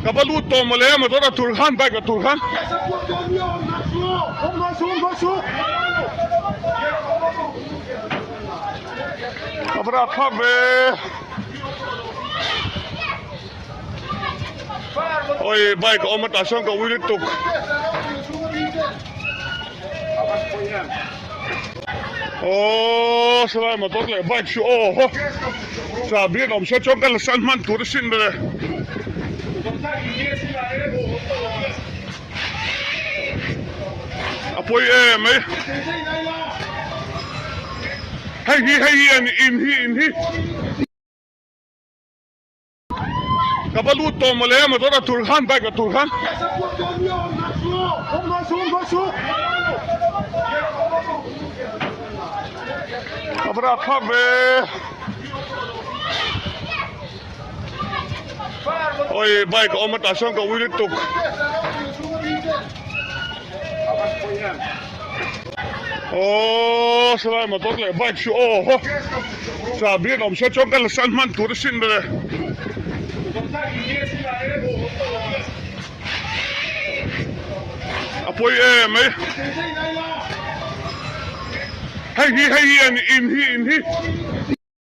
Kapalut to Malaya Madora Turhan back at Turhan. Abra Pabe. Oi, bike Omatashan go with it took. Oh, Salama, don't let bike show. Oh, Sabian, I'm such a girl, Salman to the cinder. Apoy me. Hey, in he. Kapalut to Malaya Madora Turhan back at Turhan. Abra Pabe. Oi, bike Omatashan go with it took. Oh, Salama, don't let bike show. Oh, Sabian, I'm such a girl, Salman to the cinder. Apoy me. Hey, in he.